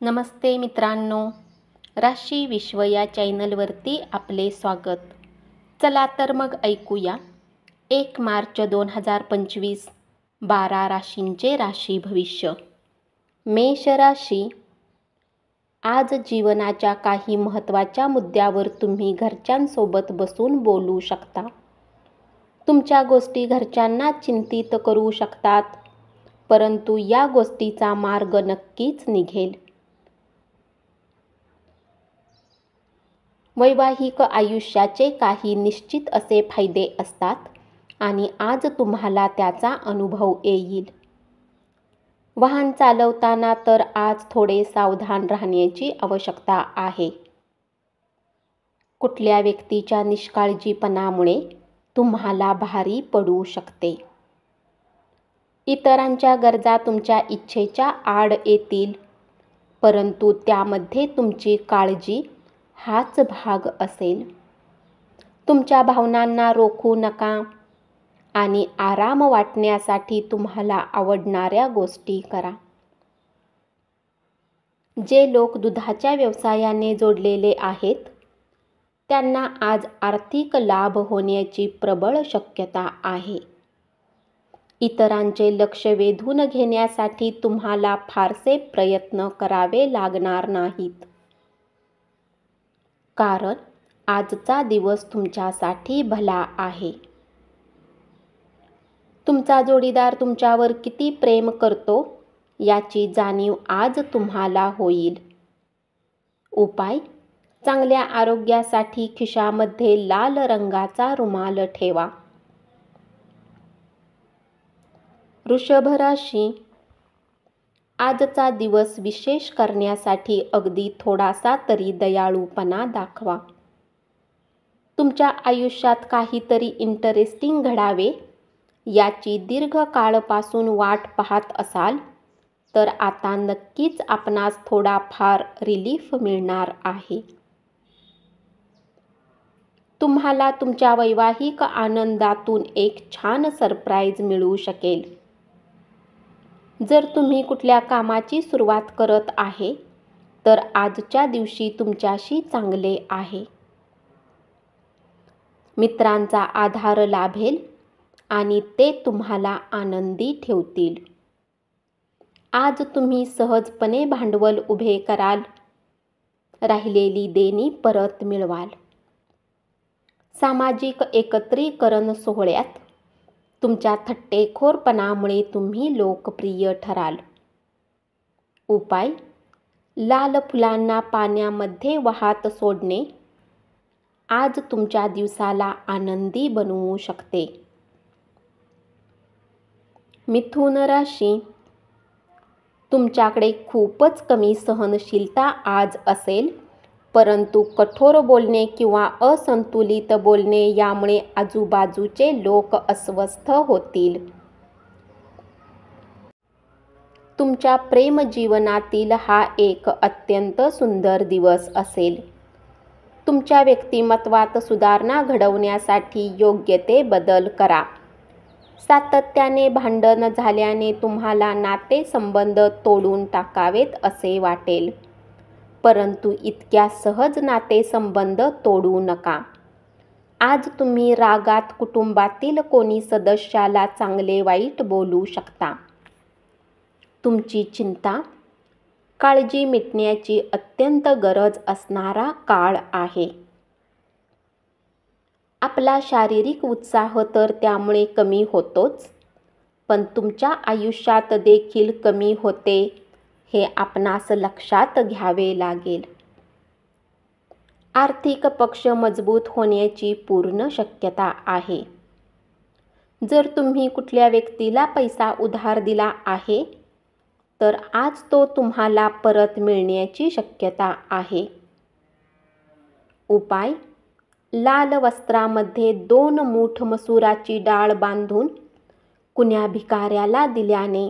नमस्ते मित्रांनो, राशी विश्व या चॅनलवरती आपले स्वागत. चला तर मग ऐकूया 1 मार्च 2025 12 राशींचे राशी भविष्य. मेष राशी. आज जीवनाच्या काही महत्त्वाच्या मुद्द्यावर तुम्ही घरच्यांसोबत बसून बोलू शकता. तुमच्या गोष्टी घरच्यांना चिंतित करू शकतात, परंतु या गोष्टीचा मार्ग नक्कीच निघेल. वैवाहिक आयुष्याचे काही निश्चित असे फायदे असतात आणि आज तुम्हाला त्याचा अनुभव येईल. वाहन चालवताना तर आज थोडे सावधान राहण्याची आवश्यकता आहे. कुठल्या व्यक्तीच्या निष्काळजीपणामुळे तुम्हाला भारी पडू शकते. इतरांच्या गरजा तुमच्या इच्छेच्या आड येतील, परंतु त्यामध्ये तुमची काळजी हाच भाग असेल. तुमच्या भावनांना रोखू नका आणि आराम वाटण्यासाठी तुम्हाला आवडणाऱ्या गोष्टी करा. जे लोक दुधाच्या व्यवसायाने जोडलेले आहेत, त्यांना आज आर्थिक लाभ होण्याची प्रबळ शक्यता आहे. इतरांचे लक्ष वेधून घेण्यासाठी तुम्हाला फारसे प्रयत्न करावे लागणार नाहीत, कारण आजचा दिवस तुमच्यासाठी भला आहे. तुमचा जोडीदार तुमच्यावर किती प्रेम करतो याची जाणीव आज तुम्हाला होईल. उपाय: चांगल्या आरोग्यासाठी खिशामध्ये लाल रंगाचा रुमाल ठेवा. वृषभ राशी. आजचा दिवस विशेष करण्यासाठी अगदी थोडासा तरी दयाळूपणा दाखवा. तुमच्या आयुष्यात काहीतरी इंटरेस्टिंग घडावे याची दीर्घकाळपासून वाट पाहत असाल तर आता नक्कीच आपणास थोडाफार रिलीफ मिळणार आहे. तुम्हाला तुमच्या वैवाहिक आनंदातून एक छान सरप्राईज मिळू शकेल. जर तुम्ही कुठल्या कामाची सुरुवात करत आहे तर आजच्या दिवशी तुमच्याशी चांगले आहे. मित्रांचा आधार लाभेल आणि ते तुम्हाला आनंदी ठेवतील. आज तुम्ही सहजपणे भांडवल उभे कराल. राहिलेली देणी परत मिळवाल. सामाजिक एकत्रीकरण सोहळ्यात तुमच्या थट्टेखोरपणामुळे तुम्ही लोकप्रिय ठराल. उपाय: लाल फुलांना पाण्यामध्ये वाहत सोडणे आज तुमच्या दिवसाला आनंदी बनवू शकते. मिथुन राशी. तुमच्याकडे खूपच कमी सहनशीलता आज असेल, परंतु कठोर बोलणे किंवा असंतुलित बोलणे यामुळे आजूबाजूचे लोक अस्वस्थ होतील. तुमच्या प्रेमजीवनातील हा एक अत्यंत सुंदर दिवस असेल. तुमच्या व्यक्तिमत्वात सुधारणा घडवण्यासाठी योग्य ते बदल करा. सातत्याने भांडण झाल्याने तुम्हाला नातेसंबंध तोडून टाकावेत असे वाटेल, परंतु इतक्या सहज नातेसंबंध तोडू नका. आज तुम्ही रागात कुटुंबातील कोणी सदस्याला चांगले वाईट बोलू शकता. तुमची चिंता, काळजी मिटण्याची अत्यंत गरज असणारा काळ आहे. आपला शारीरिक उत्साह तर त्यामुळे कमी होतोच, पण तुमच्या आयुष्यात देखील कमी होते हे आपणास लक्षात घ्यावे लागेल. आर्थिक पक्ष मजबूत होण्याची पूर्ण शक्यता आहे. जर तुम्ही कुठल्या व्यक्तीला पैसा उधार दिला आहे तर आज तो तुम्हाला परत मिळण्याची शक्यता आहे. उपाय: लाल वस्त्रामध्ये 2 मूठ मसुराची डाळ बांधून कुण्या भिकाऱ्याला दिल्याने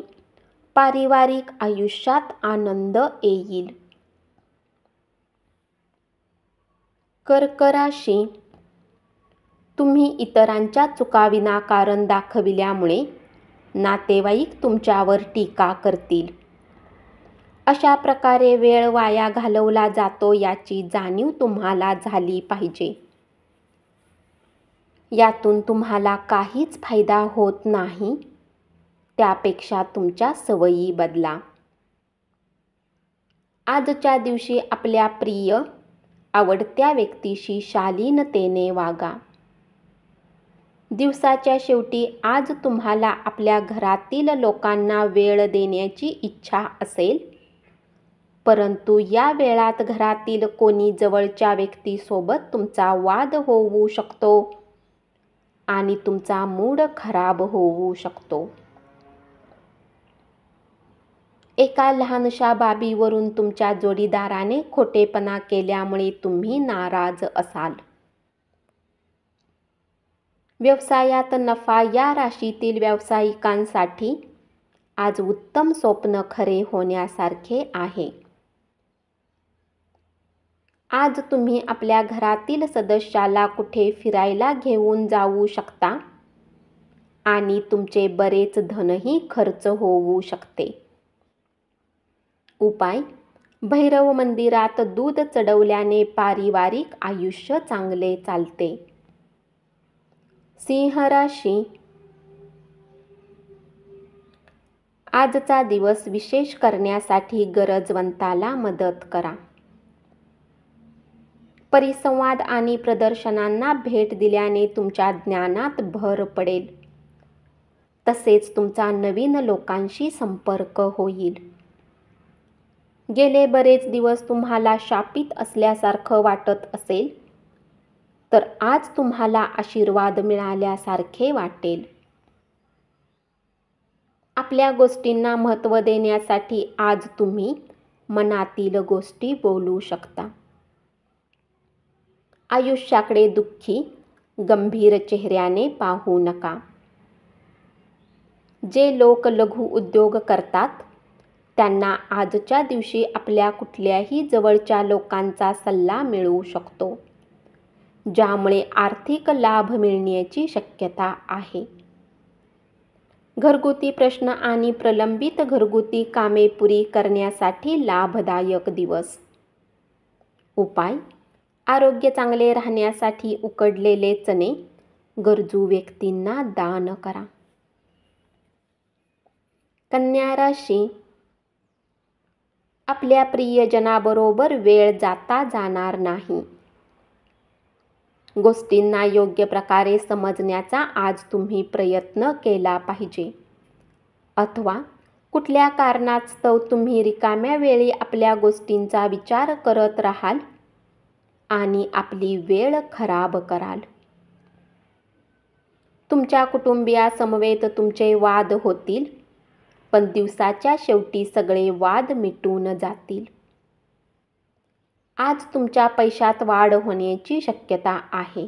पारिवारिक आयुष्यात आनंद येईल. कर्क राशी. तुम्ही इतरांच्या चुका विनाकारण दाखविल्यामुळे नातेवाईक तुमच्यावर टीका करतील. अशा प्रकारे वेळ वाया घालवला जातो याची जाणीव तुम्हाला झाली पाहिजे. यातून तुम्हाला काहीच फायदा होत नाही. त्यापेक्षा तुमच्या सवयी बदला. आजच्या दिवशी आपल्या प्रिय, आवडत्या व्यक्तीशी शालीनतेने वागा. दिवसाच्या शेवटी आज तुम्हाला आपल्या घरातील लोकांना वेळ देण्याची इच्छा असेल, परंतु या वेळात घरातील कोणी जवळच्या व्यक्तीसोबत तुमचा वाद होऊ शकतो आणि तुमचा मूड खराब होऊ शकतो. एका लहानशा बाबीवरून तुमच्या जोडीदाराने खोटेपणा केल्यामुळे तुम्ही नाराज असाल. व्यवसायात नफा या राशीतील व्यावसायिकांसाठी आज उत्तम स्वप्न खरे होण्यासारखे आहे. आज तुम्ही आपल्या घरातील सदस्याला कुठे फिरायला घेऊन जाऊ शकता आणि तुमचे बरेच धनही खर्च होऊ शकते. उपाय: भैरव मंदिरात दूध चढवल्याने पारिवारिक आयुष्य चांगले चालते. सिंह राशी. आजचा दिवस विशेष करण्यासाठी गरजवंताला मदत करा. परिसंवाद आणि प्रदर्शनांना भेट दिल्याने तुमच्या ज्ञानात भर पडेल. तसेच तुमचा नवीन लोकांशी संपर्क होईल. गेले बरेच दिवस तुम्हाला शापित असल्यासारखं वाटत असेल, तर आज तुम्हाला आशीर्वाद मिळाल्यासारखे वाटेल. आपल्या गोष्टींना महत्त्व देण्यासाठी आज तुम्ही मनातील गोष्टी बोलू शकता. आयुष्याकडे दुःखी, गंभीर चेहऱ्याने पाहू नका. जे लोक लघु उद्योग करतात, त्यांना आजच्या दिवशी आपल्या कुठल्याही जवळच्या लोकांचा सल्ला मिळू शकतो, ज्यामुळे आर्थिक लाभ मिळण्याची शक्यता आहे. घरगुती प्रश्न आणि प्रलंबित घरगुती कामे पुरी करण्यासाठी लाभदायक दिवस. उपाय: आरोग्य चांगले राहण्यासाठी उकडलेले चणे गरजू व्यक्तींना दान करा. कन्या राशी. आपल्या प्रियजनाबरोबर वेळ जाता जाणार नाही. गोष्टींना योग्य प्रकारे समजण्याचा आज तुम्ही प्रयत्न केला पाहिजे, अथवा कुठल्या कारणास्तव तुम्ही रिकाम्या वेळी आपल्या गोष्टींचा विचार करत राहाल आणि आपली वेळ खराब कराल. तुमच्या कुटुंबियासमवेत तुमचे वाद होतील, पण दिवसाच्या शेवटी सगळे वाद मिटून जातील. आज तुमच्या पैशात वाढ होण्याची शक्यता आहे,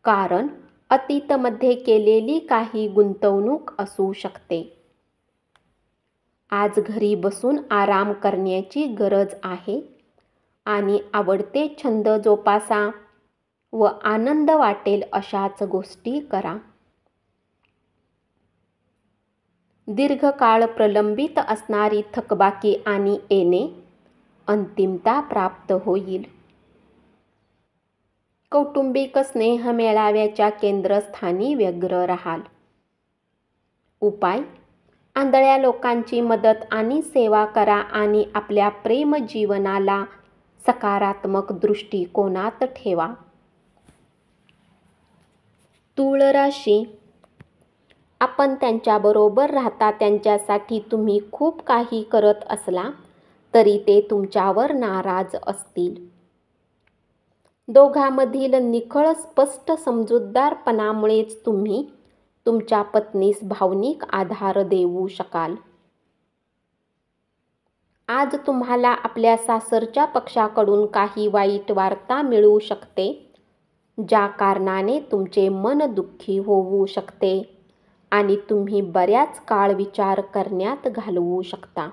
कारण अतीतमध्ये केलेली काही गुंतवणूक असू शकते. आज घरी बसून आराम करण्याची गरज आहे आणि आवडते छंद जोपासा व आनंद वाटेल अशाच गोष्टी करा. दीर्घकाळ प्रलंबित असणारी थकबाकी आणि येणे अंतिमता प्राप्त होईल. कौटुंबिक स्नेह मेळाव्याच्या केंद्रस्थानी व्यग्र राहाल. उपाय: आंधळ्या लोकांची मदत आणि सेवा करा आणि आपल्या प्रेम जीवनाला सकारात्मक दृष्टिकोनात ठेवा. तूळ राशी. आपण त्यांच्याबरोबर राहता त्यांच्यासाठी तुम्ही खूप काही करत असला तरी ते तुमच्यावर नाराज असतील. दोघांमधील निखळ स्पष्ट समजूतदारपणामुळेच तुम्ही तुमच्या पत्नीस भावनिक आधार देऊ शकाल. आज तुम्हाला आपल्या सासरच्या पक्षाकडून काही वाईट वार्ता मिळू शकते, ज्या कारणाने तुमचे मन दुःखी होऊ शकते आणि तुम्ही बऱ्याच काळ विचार करण्यात घालवू शकता.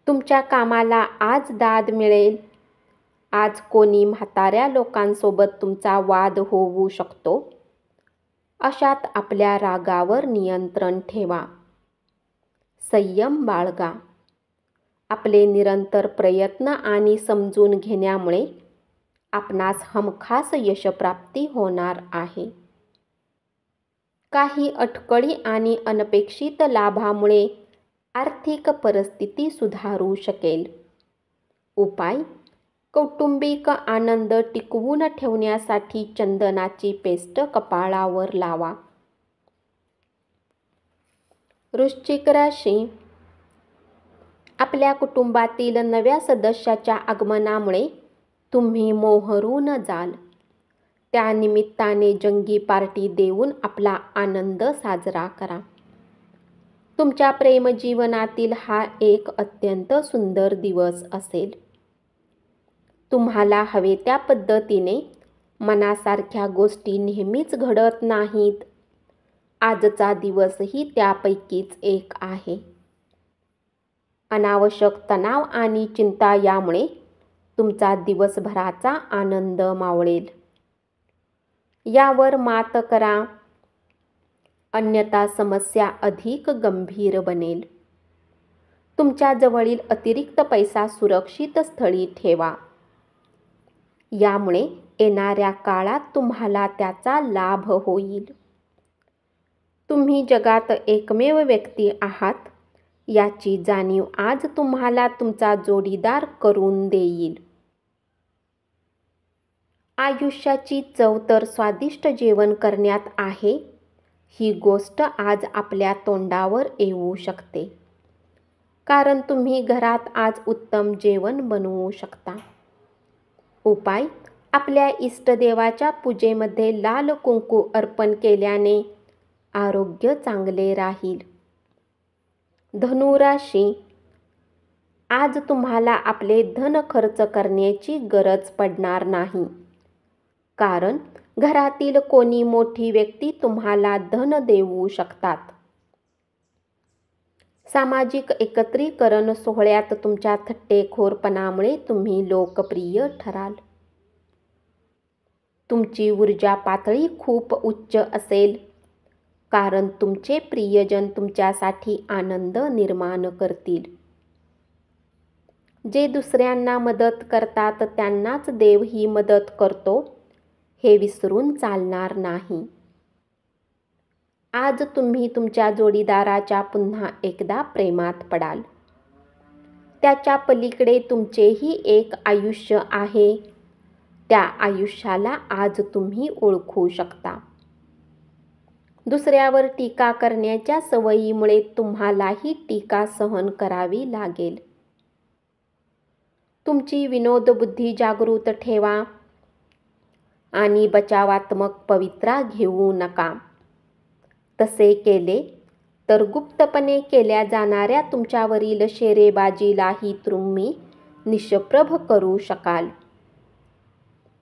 तुमच्या कामाला आज दाद मिळेल. आज कोणी म्हाताऱ्या लोकांसोबत तुमचा वाद होऊ शकतो. अशात आपल्या रागावर नियंत्रण ठेवा. संयम बाळगा. आपले निरंतर प्रयत्न आणि समजून घेण्यामुळे आपणास हमखास यशप्राप्ती होणार आहे. काही अडचणी आणि अनपेक्षित लाभामुळे आर्थिक परिस्थिती सुधारू शकेल. उपाय: कौटुंबिक आनंद टिकवून ठेवण्यासाठी चंदनाची पेस्ट कपाळावर लावा. वृश्चिक राशी. आपल्या कुटुंबातील नव्या सदस्याच्या आगमनामुळे तुम्ही मोहरून जाल. त्या निमित्ताने जंगी पार्टी देऊन आपला आनंद साजरा करा. तुमच्या प्रेमजीवनातील हा एक अत्यंत सुंदर दिवस असेल. तुम्हाला हवे त्या पद्धतीने मनासारख्या गोष्टी नेहमीच घडत नाहीत. आजचा दिवसही त्यापैकीच एक आहे. अनावश्यक तणाव आणि चिंता यामुळे तुमचा दिवसभराचा आनंद मावळेल. यावर मात करा, अन्यथा समस्या अधिक गंभीर बनेल. तुमच्या जवळील अतिरिक्त पैसा सुरक्षित स्थळी ठेवा. यामुळे येणाऱ्या काळात तुम्हाला त्याचा लाभ होईल. तुम्ही जगात एकमेव व्यक्ती आहात याची जाणीव आज तुम्हाला तुमचा जोडीदार करून देईल. आयुष्याची चव तर स्वादिष्ट जेवण करण्यात आहे, ही गोष्ट आज आपल्या तोंडावर येऊ शकते. कारण तुम्ही घरात आज उत्तम जेवण बनवू शकता. उपाय: आपल्या इष्टदेवाच्या पूजेमध्ये लाल कुंकू अर्पण केल्याने आरोग्य चांगले राहील. धनुराशी. आज तुम्हाला आपले धन खर्च करण्याची गरज पडणार नाही. कारण घरातील कोणी मोठी व्यक्ती तुम्हाला धन देऊ शकतात. सामाजिक एकत्रीकरण सोहळ्यात तुमच्या थट्टेखोरपणामुळे तुम्ही लोकप्रिय ठराल. तुमची ऊर्जा पातळी खूप उच्च असेल. कारण तुमचे प्रियजन तुमच्यासाठी आनंद निर्माण करतील. जे दुसऱ्यांना मदत करतात त्यांनाच देव ही मदत करतो, हे विसरून चालणार नाही. आज तुम्ही तुमच्या जोडीदाराच्या पुन्हा एकदा प्रेमात पडाल. त्याच्या पलीकडे तुमचेही एक आयुष्य आहे. त्या आयुष्याला आज तुम्ही ओळखू शकता. दुसऱ्यावर टीका करण्याच्या सवयीमुळे तुम्हालाही टीका सहन करावी लागेल. तुमची विनोदबुद्धी जागृत ठेवा आणि बचावात्मक पवित्रा घेऊ नका. तसे केले तर गुप्तपणे केल्या जाणाऱ्या तुमच्यावरील शेरेबाजीलाही तुम्ही निष्प्रभ करू शकाल.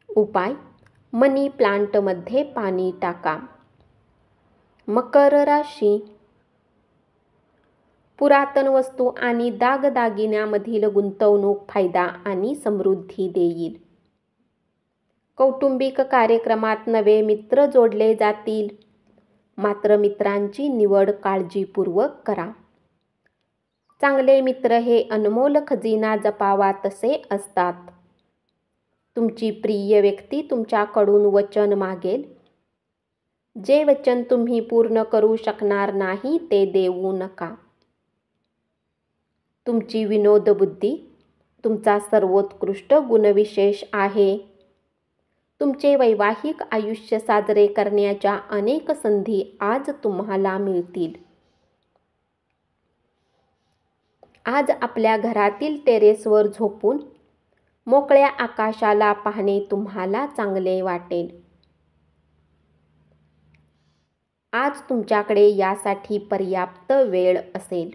उपाय: मनी प्लांटमध्ये पाणी टाका. मकर राशी. पुरातन वस्तू आणि दागदागिन्यामधील गुंतवणूक फायदा आणि समृद्धी देईल. कौटुंबिक कार्यक्रमात नवे मित्र जोडले जातील. मात्र मित्रांची निवड काळजीपूर्वक करा. चांगले मित्र हे अनमोल खजिना जपावा तसे असतात. तुमची प्रिय व्यक्ती तुमच्याकडून वचन मागेल. जे वचन तुम्ही पूर्ण करू शकणार नाही ते देऊ नका. तुमची विनोदबुद्धी तुमचा सर्वोत्कृष्ट गुणविशेष आहे. तुमचे वैवाहिक आयुष्य साजरे करण्याच्या अनेक संधी आज तुम्हाला मिळतील. आज आपल्या घरातील टेरेसवर झोपून मोकळ्या आकाशाला पाहणे तुम्हाला चांगले वाटेल. आज तुमच्याकडे यासाठी पर्याप्त वेळ असेल.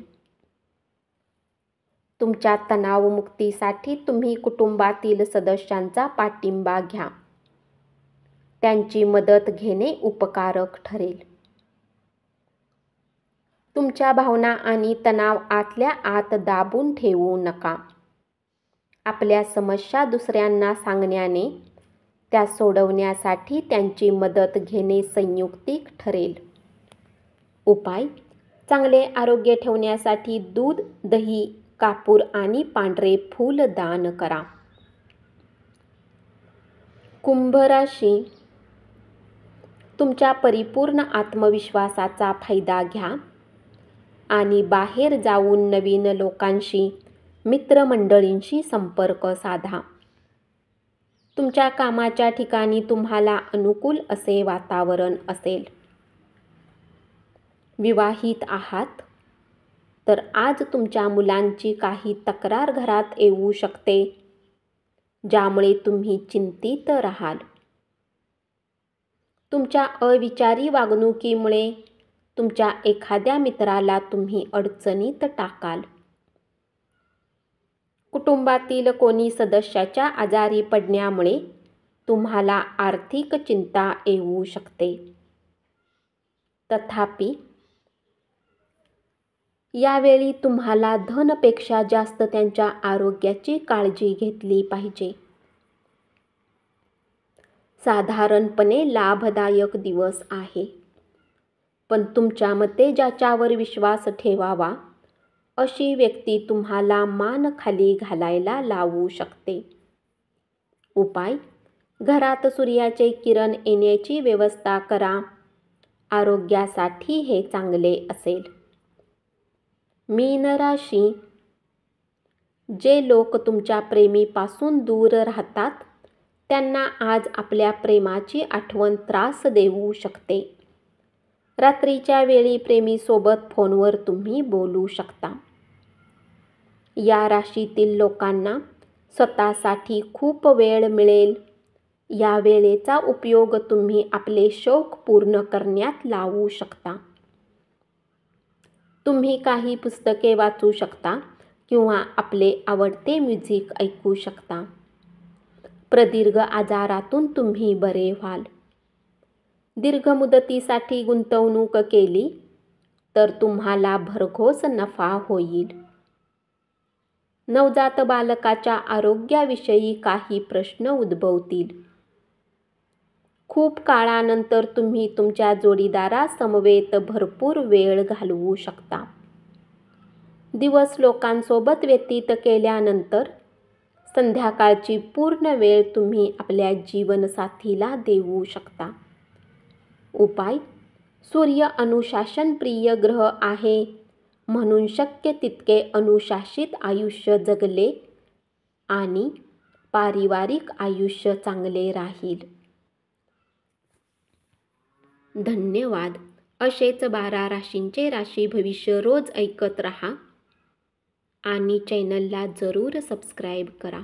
तुमच्या तणावमुक्तीसाठी तुम्ही कुटुंबातील सदस्यांचा पाठिंबा घ्या. त्यांची मदत घेणे उपकारक ठरेल. तुमच्या भावना आणि तणाव आतल्या आत दाबून ठेवू नका. आपल्या समस्या दुसऱ्यांना सांगण्याने त्या सोडवण्यासाठी त्यांची मदत घेणे संयुक्तिक ठरेल. उपाय: चांगले आरोग्य ठेवण्यासाठी दूध, दही, कापूर आणि पांढरे फूल दान करा. कुंभ राशी, तुमच्या परिपूर्ण आत्मविश्वासाचा फायदा घ्या आणि बाहेर जाऊन नवीन लोकांशी, मित्रमंडळींशी संपर्क साधा. तुमच्या कामाच्या ठिकाणी तुम्हाला अनुकूल असे वातावरण असेल. विवाहित आहात तर आज तुमच्या मुलांची काही तक्रार घरात येऊ शकते, ज्यामुळे तुम्ही चिंतित राहाल. तुमच्या अविचारी वागणुकीमुळे तुमच्या एखाद्या मित्राला तुम्ही अडचणीत टाकाल. कुटुंबातील कोणी सदस्याच्या आजारी पडण्यामुळे तुम्हाला आर्थिक चिंता येऊ शकते. तथापि यावेळी तुम्हाला धनापेक्षा जास्त त्यांच्या आरोग्याची काळजी घेतली पाहिजे. साधारणपणे लाभदायक दिवस आहे, पण तुमच्या मते ज्याच्यावर विश्वास ठेवावा अशी व्यक्ती तुम्हाला मान खाली घालायला लावू शकते. उपाय: घरात सूर्याचे किरण येण्याची व्यवस्था करा. आरोग्यासाठी हे चांगले असेल. मीन राशी, जे लोक तुमच्या प्रेमीपासून दूर राहतात त्यांना आज आपल्या प्रेमाची आठवण त्रास देऊ शकते. रात्रीच्या वेळी प्रेमीसोबत फोनवर तुम्ही बोलू शकता. या राशीतील लोकांना स्वतःसाठी खूप वेळ मिळेल. या वेळेचा उपयोग तुम्ही आपले शौक पूर्ण करण्यात लावू शकता. तुम्ही काही पुस्तके वाचू शकता किंवा आपले आवडते म्युझिक ऐकू शकता. प्रदीर्घ आजारातून तुम्ही बरे व्हाल. दीर्घ मुदतीसाठी गुंतवणूक केली तर तुम्हाला भरघोस नफा होईल. नवजात बालकाच्या आरोग्याविषयी काही प्रश्न उद्भवतील. खूप काळानंतर तुम्ही तुमच्या जोडीदारासमवेत भरपूर वेळ घालवू शकता. दिवस लोकांसोबत व्यतीत केल्यानंतर संध्याकाळची पूर्ण वेळ तुम्ही आपल्या जीवनसाथीला देऊ शकता. उपाय: सूर्य अनुशासनप्रिय ग्रह आहे, म्हणून शक्य तितके अनुशासित आयुष्य जगले आणि पारिवारिक आयुष्य चांगले राहील. धन्यवाद. असेच 12 राशींचे राशी भविष्य रोज ऐकत रहा आणि चॅनलला जरूर सबस्क्राईब करा.